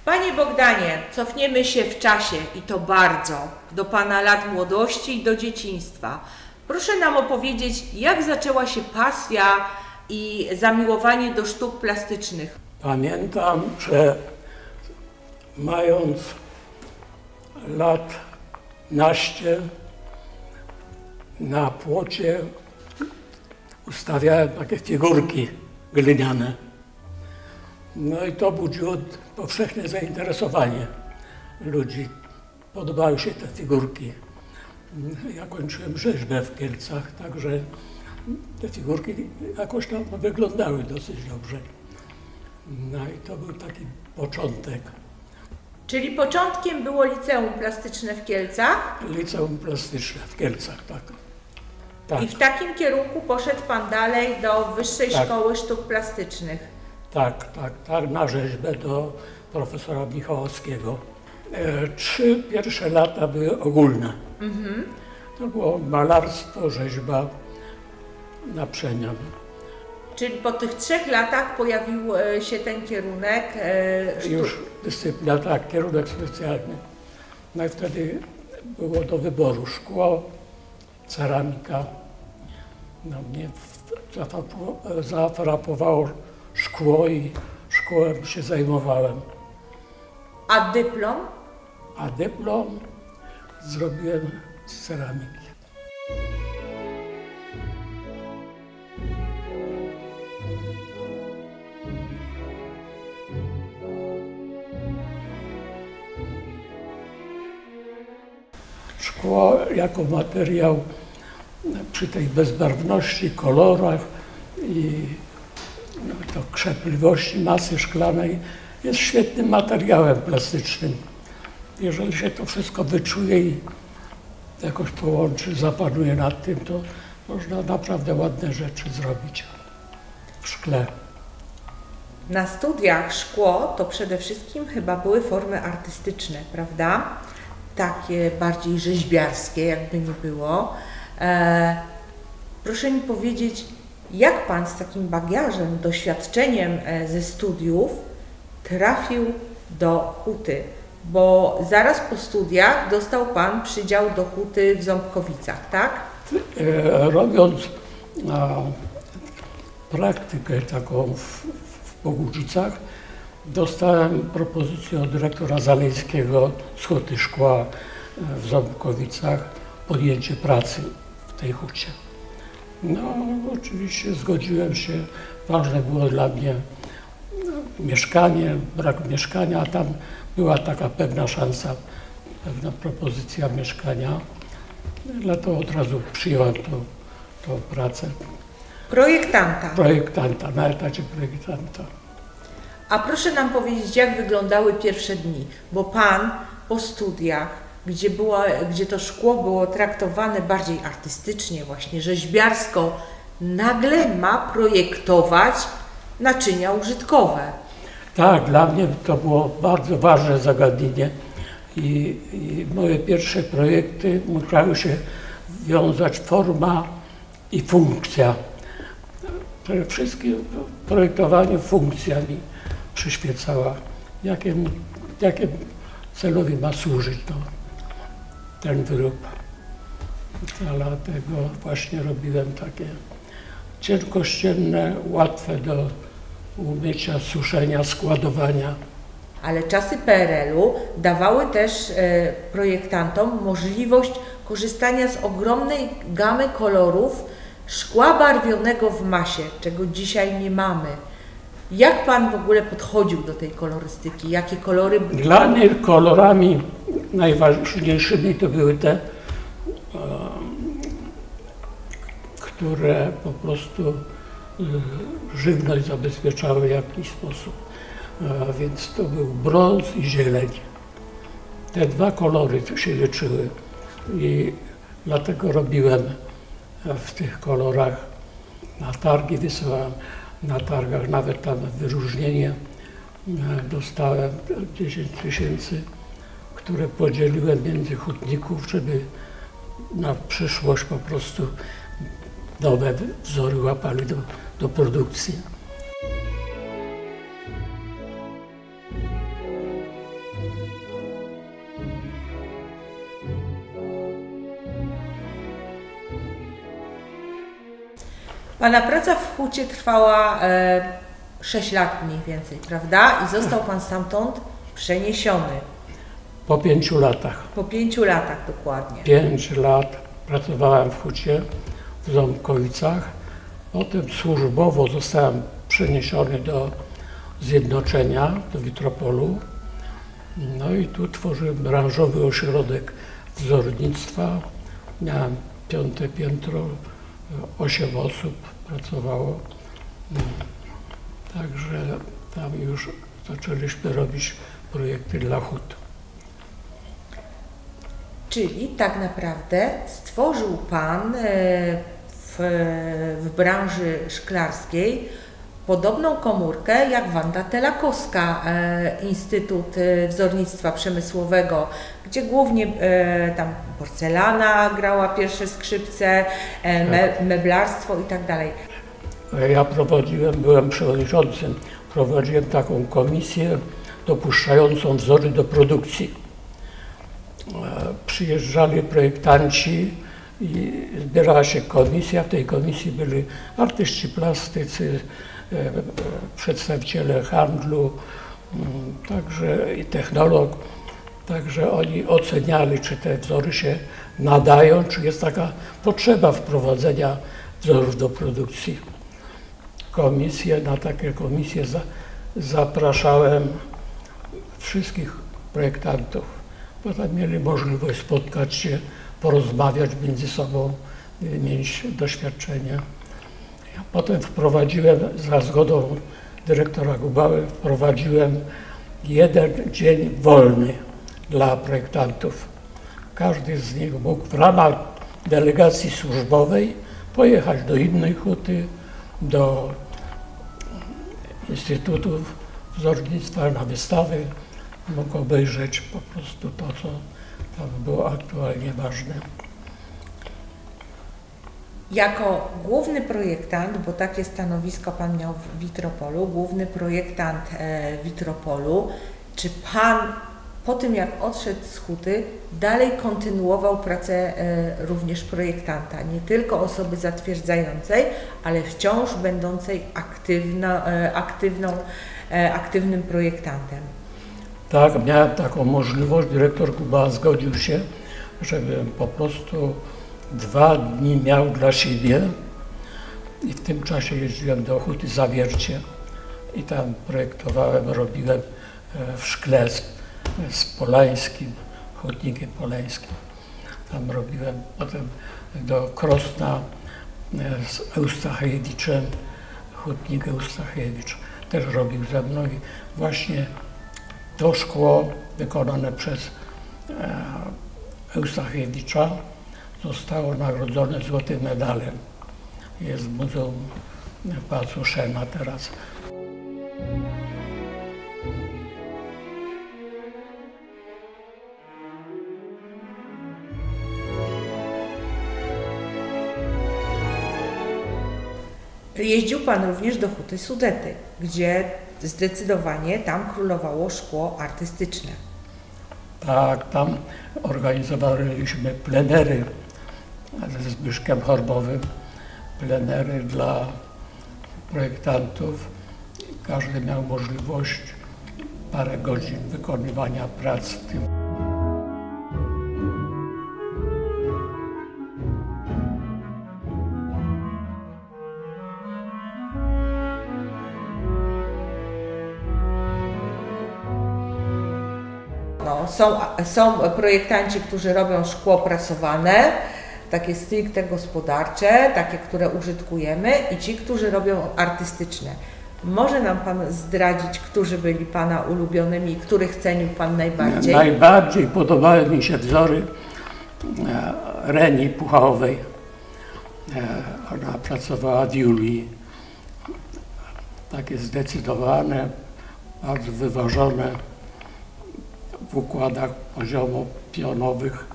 Panie Bogdanie, cofniemy się w czasie i to bardzo, do Pana lat młodości i do dzieciństwa. Proszę nam opowiedzieć, jak zaczęła się pasja i zamiłowanie do sztuk plastycznych. Pamiętam, że mając lat naście, na płocie ustawiałem takie figurki gliniane. No i to budziło powszechne zainteresowanie ludzi. Podobały się te figurki. Ja kończyłem rzeźbę w Kielcach, także te figurki jakoś tam wyglądały dosyć dobrze. No i to był taki początek. Czyli początkiem było liceum plastyczne w Kielcach? Liceum plastyczne w Kielcach, tak. Tak. I w takim kierunku poszedł Pan dalej do Wyższej Szkoły Sztuk Plastycznych? Tak, na rzeźbę do profesora Michałowskiego. 3 pierwsze lata były ogólne. To było malarstwo, rzeźba, naprzenia. Czyli po tych 3 latach pojawił się ten kierunek Już dyscyplina, tak, kierunek specjalny. No i wtedy było do wyboru szkło, ceramika. No mnie zafrapowało szkło i szkłem się zajmowałem. A dyplom? A dyplom zrobiłem z ceramiki. Szkło jako materiał przy tej bezbarwności, kolorach i to krzepliwości masy szklanej jest świetnym materiałem plastycznym. Jeżeli się to wszystko wyczuje i jakoś połączy, zapanuje nad tym, to można naprawdę ładne rzeczy zrobić w szkle. Na studiach szkło to przede wszystkim chyba były formy artystyczne, prawda? Takie bardziej rzeźbiarskie, jakby nie było. Proszę mi powiedzieć, jak Pan z takim bagażem, doświadczeniem ze studiów trafił do huty? Bo zaraz po studiach dostał Pan przydział do huty w Ząbkowicach, tak? Robiąc praktykę taką w Bogudzicach, dostałem propozycję od dyrektora Zalejskiego z Huty Szkła w Ząbkowicach podjęcie pracy w tej hucie. No oczywiście zgodziłem się, ważne było dla mnie mieszkanie, brak mieszkania, a tam była taka pewna szansa, pewna propozycja mieszkania. Dlatego od razu przyjąłem tą pracę. Projektanta. Projektanta, na etacie projektanta. A proszę nam powiedzieć, jak wyglądały pierwsze dni, bo Pan po studiach, gdzie to szkło było traktowane bardziej artystycznie, właśnie rzeźbiarsko, nagle ma projektować naczynia użytkowe. Tak, dla mnie to było bardzo ważne zagadnienie i moje pierwsze projekty musiały się wiązać forma i funkcja. Przede wszystkim w projektowaniu funkcja mi przyświecała, jakie celowi ma służyć ten wyrób. Dlatego właśnie robiłem takie cienkościenne, łatwe do umycia, suszenia, składowania. Ale czasy PRL-u dawały też projektantom możliwość korzystania z ogromnej gamy kolorów szkła barwionego w masie, czego dzisiaj nie mamy. Jak Pan w ogóle podchodził do tej kolorystyki? Jakie kolory? Dla mnie kolorami najważniejszymi to były te, które po prostu żywność zabezpieczały w jakiś sposób. Więc to był brąz i zieleń. Te 2 kolory się liczyły i dlatego robiłem w tych kolorach. Na targi wysyłałem, na targach nawet tam wyróżnienie dostałem 10 000, które podzieliłem między hutników, żeby na przyszłość po prostu nowe wzory łapali do produkcji. Pana praca w hucie trwała 6 lat mniej więcej, prawda? I został Pan stamtąd przeniesiony. Po 5 latach. Po 5 latach dokładnie. 5 lat pracowałem w hucie w Ząbkowicach. Potem służbowo zostałem przeniesiony do Zjednoczenia, do Witropolu. No i tu tworzyłem branżowy ośrodek wzornictwa. Miałem 5. piętro, 8 osób pracowało. Także tam już zaczęliśmy robić projekty dla hut. Czyli tak naprawdę stworzył Pan w branży szklarskiej podobną komórkę jak Wanda Telakowska, Instytut Wzornictwa Przemysłowego, gdzie głównie tam porcelana grała pierwsze skrzypce, meblarstwo i tak dalej. Ja byłem przewodniczącym, prowadziłem taką komisję dopuszczającą wzory do produkcji. Przyjeżdżali projektanci i zbierała się komisja. W tej komisji byli artyści plastycy, przedstawiciele handlu, także i technolog. Także oni oceniali, czy te wzory się nadają, czy jest taka potrzeba wprowadzenia wzorów do produkcji. Na takie komisje zapraszałem wszystkich projektantów, bo tam mieli możliwość spotkać się, porozmawiać między sobą, mieć doświadczenie. Potem za zgodą dyrektora Gubały, wprowadziłem 1 dzień wolny dla projektantów. Każdy z nich mógł w ramach delegacji służbowej pojechać do innej huty, do instytutów wzornictwa, na wystawy, mógł obejrzeć po prostu to, co tam było aktualnie ważne. Jako główny projektant, bo takie stanowisko Pan miał w Witropolu, główny projektant Witropolu, czy Pan po tym, jak odszedł z huty, dalej kontynuował pracę również projektanta, nie tylko osoby zatwierdzającej, ale wciąż będącej aktywnym projektantem? Tak, miałem taką możliwość. Dyrektor Kuba zgodził się, żebym po prostu 2 dni miał dla siebie i w tym czasie jeździłem do huty Zawiercie i tam projektowałem, robiłem w szkle z Polańskim, hutnikiem Polańskim. Tam robiłem potem do Krosna z Eustachiewiczem, hutnik Eustachiewicz też robił ze mną i właśnie to szkło wykonane przez Eustachiewicza zostało nagrodzone złotym medalem. Jest w Muzeum Pałacu Szena teraz. Jeździł Pan również do huty Sudety, gdzie zdecydowanie tam królowało szkło artystyczne. Tak, tam organizowaliśmy plenery ze Zbyszkiem Horbowym, plenery dla projektantów. Każdy miał możliwość parę godzin wykonywania prac w tym. No, są projektanci, którzy robią szkło prasowane, takie stricte gospodarcze, takie, które użytkujemy, i ci, którzy robią artystyczne. Może nam Pan zdradzić, którzy byli Pana ulubionymi i których cenił Pan najbardziej? Najbardziej podobały mi się wzory Reni Puchałowej. Ona pracowała w Julii. Takie zdecydowane, bardzo wyważone w układach poziomo-pionowych.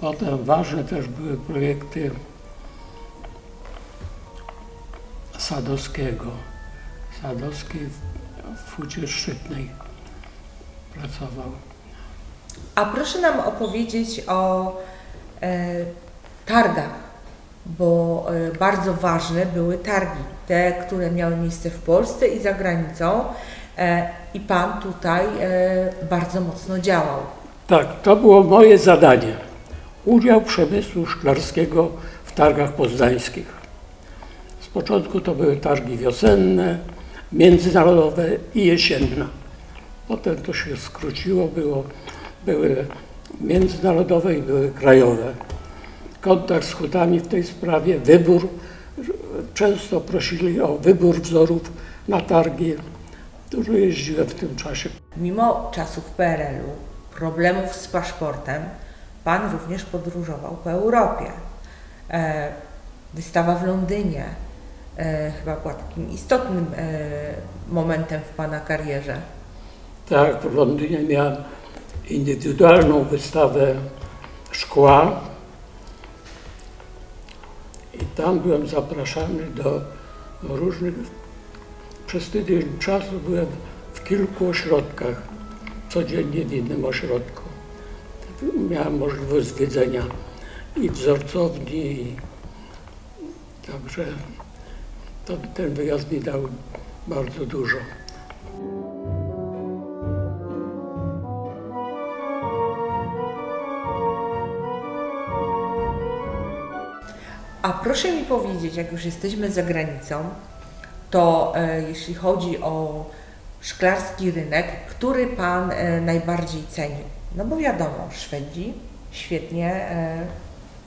Potem ważne też były projekty Sadowskiego. Sadowski w hucie Szczytnej pracował. A proszę nam opowiedzieć o targach bo bardzo ważne były targi, te, które miały miejsce w Polsce i za granicą. I Pan tutaj bardzo mocno działał. Tak, to było moje zadanie. Udział przemysłu szklarskiego w targach poznańskich. Z początku to były targi wiosenne, międzynarodowe i jesienne. Potem to się skróciło, były międzynarodowe i były krajowe. Kontakt z hutami w tej sprawie, wybór, często prosili o wybór wzorów na targi. Dużo jeździłem w tym czasie. Mimo czasów PRL-u, problemów z paszportem, Pan również podróżował po Europie. Wystawa w Londynie chyba była takim istotnym momentem w Pana karierze. Tak, w Londynie miałem indywidualną wystawę szkła i tam byłem zapraszany do różnych. Przez tydzień czasu byłem w kilku ośrodkach, codziennie w innym ośrodku. Miałem możliwość zwiedzenia i wzorcowni, także ten wyjazd mi dał bardzo dużo. A proszę mi powiedzieć, jak już jesteśmy za granicą, to jeśli chodzi o szklarski rynek, który Pan najbardziej ceni? No bo wiadomo, Szwedzi świetnie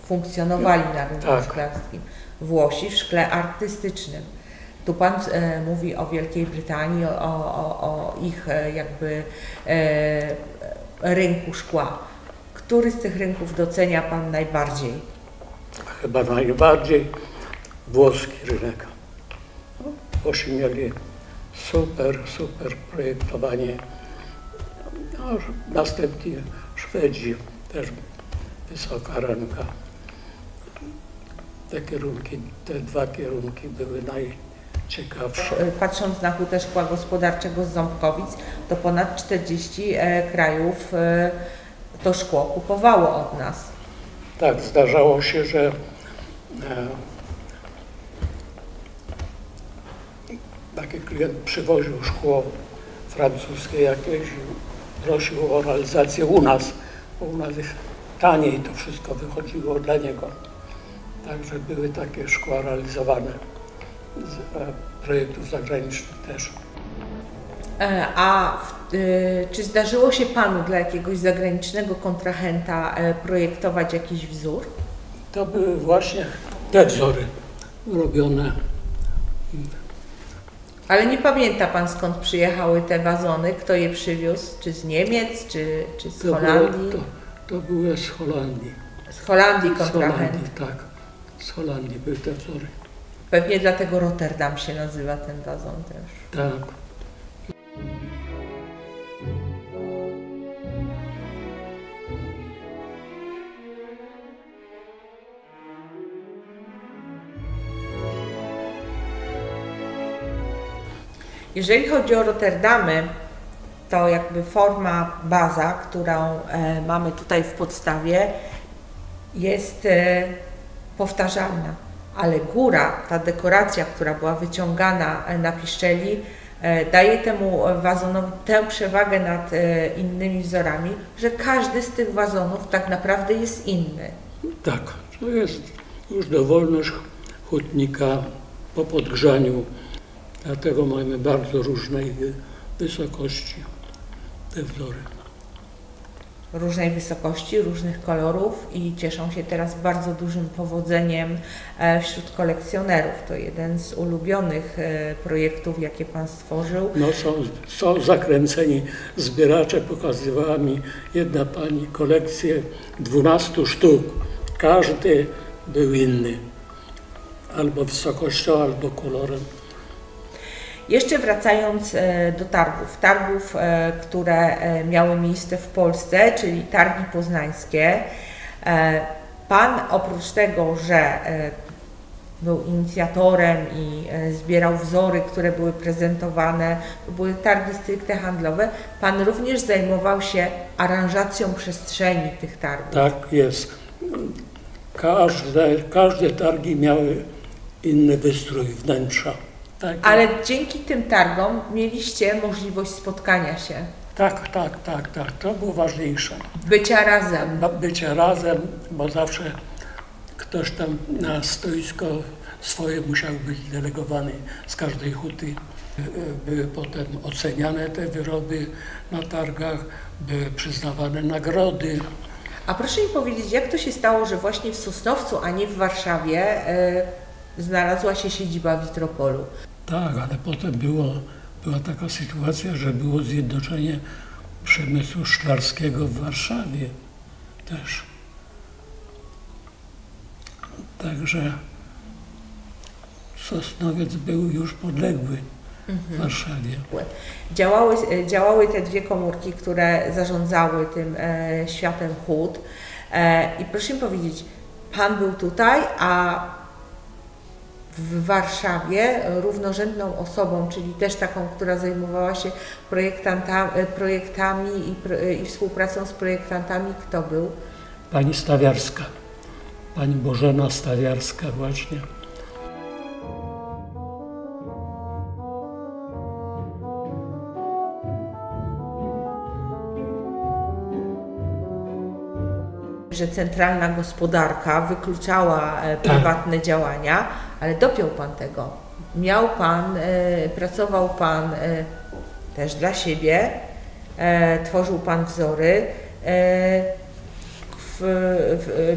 funkcjonowali na rynku szklarskim, Włosi w szkle artystycznym. Tu Pan mówi o Wielkiej Brytanii, o ich jakby rynku szkła. Który z tych rynków docenia Pan najbardziej? Chyba najbardziej włoski rynek. Włosi mieli super projektowanie. No, następnie Szwedzi też wysoka ranka. Te dwa kierunki były najciekawsze. Patrząc na Hutę Szkła Gospodarczego z Ząbkowic, to ponad 40 krajów to szkło kupowało od nas. Tak, zdarzało się, że taki klient przywoził szkło francuskie jakieś i prosił o realizację u nas, bo u nas jest taniej, to wszystko wychodziło dla niego. Także były takie szkła realizowane z projektów zagranicznych też. Czy zdarzyło się Panu dla jakiegoś zagranicznego kontrahenta projektować jakiś wzór? To były właśnie te wzory robione. Ale nie pamięta Pan, skąd przyjechały te wazony? Kto je przywiózł? Czy z Niemiec, czy z Holandii? To były z Holandii. Z Holandii kontrahent? Z Holandii, tak. Z Holandii były te wzory. Pewnie dlatego Rotterdam się nazywa ten wazon też. Tak. Jeżeli chodzi o Rotterdamy, to jakby forma, baza, którą mamy tutaj w podstawie, jest powtarzalna, ale góra, ta dekoracja, która była wyciągana na piszczeli, daje temu wazonowi tę przewagę nad innymi wzorami, że każdy z tych wazonów tak naprawdę jest inny. Tak, to jest już dowolność hutnika po podgrzaniu. Dlatego mamy bardzo różnej wysokości te wzory. Różnej wysokości, różnych kolorów i cieszą się teraz bardzo dużym powodzeniem wśród kolekcjonerów. To jeden z ulubionych projektów, jakie Pan stworzył. No są zakręceni zbieracze. Pokazywała mi jedna pani kolekcję 12 sztuk. Każdy był inny. Albo wysokością, albo kolorem. Jeszcze wracając do targów, które miały miejsce w Polsce, czyli targi poznańskie, Pan oprócz tego, że był inicjatorem i zbierał wzory, które były prezentowane, to były targi stricte handlowe, Pan również zajmował się aranżacją przestrzeni tych targów. Tak jest. Każde targi miały inny wystrój wnętrza. Tak, Ale dzięki tym targom mieliście możliwość spotkania się, tak. To było ważniejsze. bycia razem. Bycie razem, bo zawsze ktoś tam na stoisko swoje musiał być delegowany z każdej huty. Były potem oceniane te wyroby na targach, były przyznawane nagrody. A proszę mi powiedzieć, jak to się stało, że właśnie w Sosnowcu, a nie w Warszawie znalazła się siedziba Witropolu? Tak, ale potem była taka sytuacja, że było zjednoczenie przemysłu szklarskiego w Warszawie też. Także Sosnowiec był już podległy w Warszawie. Działały te dwie komórki, które zarządzały tym światem hut. I proszę mi powiedzieć, Pan był tutaj, a w Warszawie równorzędną osobą, czyli też taką, która zajmowała się projektami i współpracą z projektantami, kto był? Pani Stawiarska, pani Bożena Stawiarska właśnie. Że centralna gospodarka wykluczała prywatne działania, ale dopiął Pan tego. Pracował Pan też dla siebie, tworzył Pan wzory,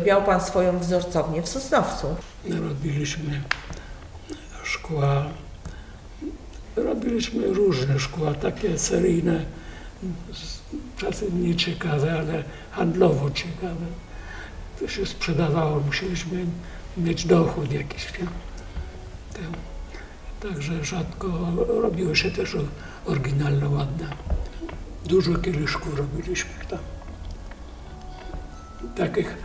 miał Pan swoją wzorcownię w Sosnowcu. Robiliśmy szkła, robiliśmy różne szkła, takie seryjne, czasem nieciekawe, ale handlowo ciekawe. To się sprzedawało, musieliśmy mieć dochód jakiś. Także rzadko robiło się też oryginalne, ładne. Dużo kieliszków robiliśmy tam. Takich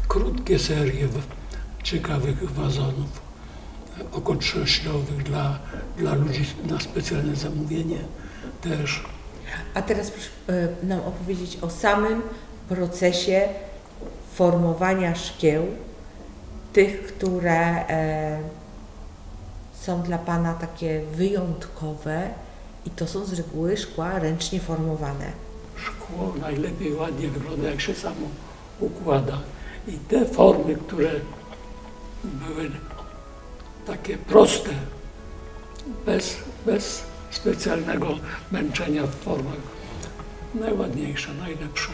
krótkie serie ciekawych wazonów okolicznościowych dla ludzi na specjalne zamówienie też. A teraz proszę nam opowiedzieć o samym procesie formowania szkieł, tych, które są dla Pana takie wyjątkowe i to są z reguły szkła ręcznie formowane. Szkło najlepiej ładnie wygląda, jak się samo układa. I te formy, które były takie proste, bez specjalnego męczenia w formach, najładniejsze, najlepsze.